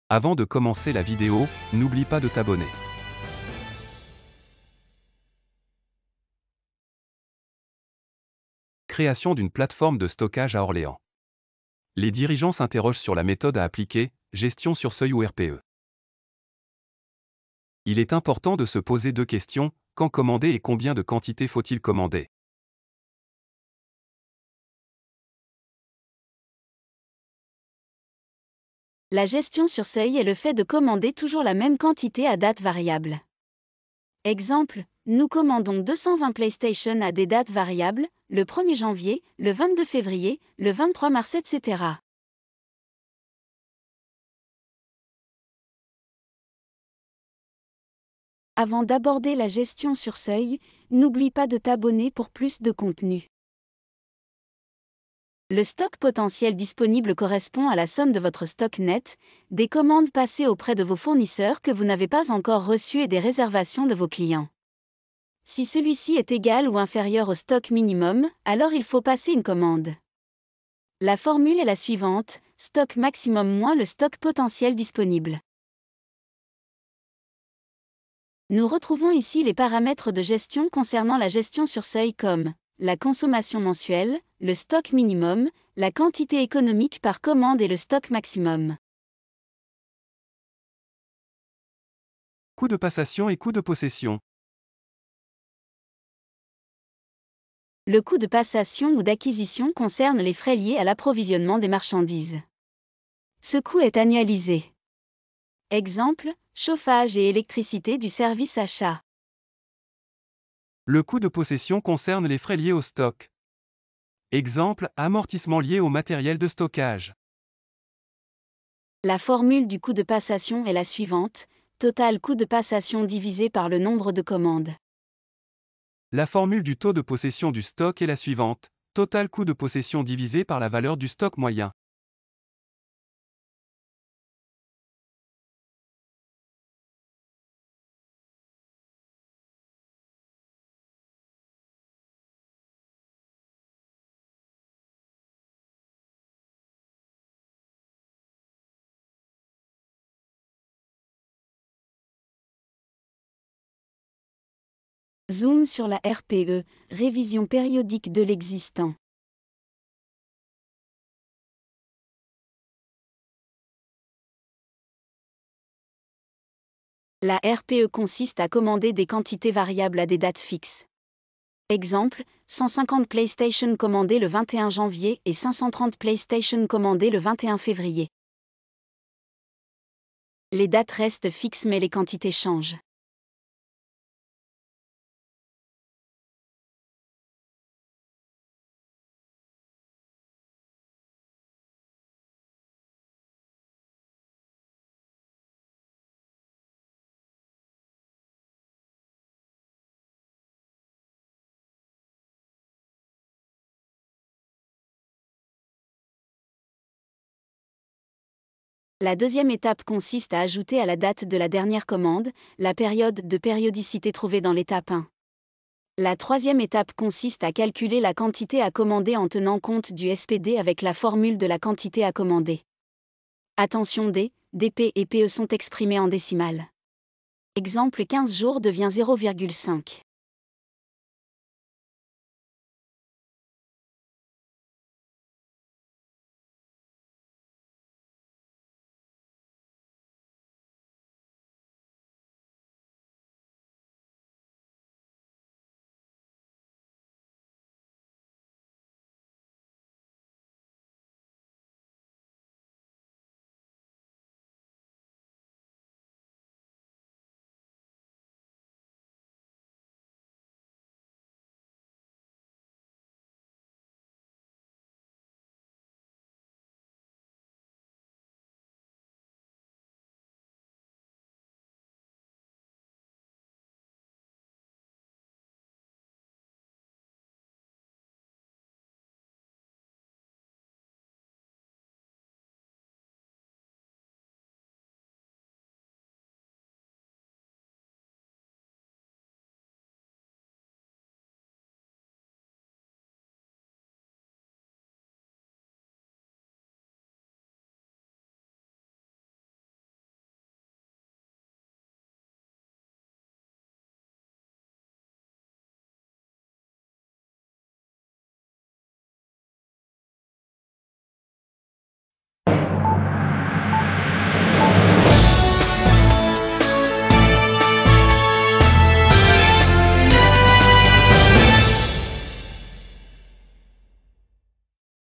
Avant de commencer la vidéo, n'oublie pas de t'abonner. Création d'une plateforme de stockage à Orléans. Les dirigeants s'interrogent sur la méthode à appliquer, gestion sur seuil ou RPE. Il est important de se poser deux questions, quand commander et combien de quantité faut-il commander? La gestion sur seuil est le fait de commander toujours la même quantité à date variable. Exemple, nous commandons 220 PlayStation à des dates variables, le 1er janvier, le 22 février, le 23 mars, etc. Avant d'aborder la gestion sur seuil, n'oublie pas de t'abonner pour plus de contenu. Le stock potentiel disponible correspond à la somme de votre stock net, des commandes passées auprès de vos fournisseurs que vous n'avez pas encore reçues et des réservations de vos clients. Si celui-ci est égal ou inférieur au stock minimum, alors il faut passer une commande. La formule est la suivante, stock maximum moins le stock potentiel disponible. Nous retrouvons ici les paramètres de gestion concernant la gestion sur seuil comme la consommation mensuelle, le stock minimum, la quantité économique par commande et le stock maximum. Coût de passation et coût de possession. Le coût de passation ou d'acquisition concerne les frais liés à l'approvisionnement des marchandises. Ce coût est annualisé. Exemple, chauffage et électricité du service achat. Le coût de possession concerne les frais liés au stock. Exemple, amortissement lié au matériel de stockage. La formule du coût de passation est la suivante, total coût de passation divisé par le nombre de commandes. La formule du taux de possession du stock est la suivante, total coût de possession divisé par la valeur du stock moyen. Zoom sur la RPE, révision périodique de l'existant. La RPE consiste à commander des quantités variables à des dates fixes. Exemple, 150 PlayStation commandées le 21 janvier et 530 PlayStation commandées le 21 février. Les dates restent fixes mais les quantités changent. La deuxième étape consiste à ajouter à la date de la dernière commande, la période de périodicité trouvée dans l'étape 1. La troisième étape consiste à calculer la quantité à commander en tenant compte du SPD avec la formule de la quantité à commander. Attention D, DP et PE sont exprimés en décimales. Exemple 15 jours devient 0,5.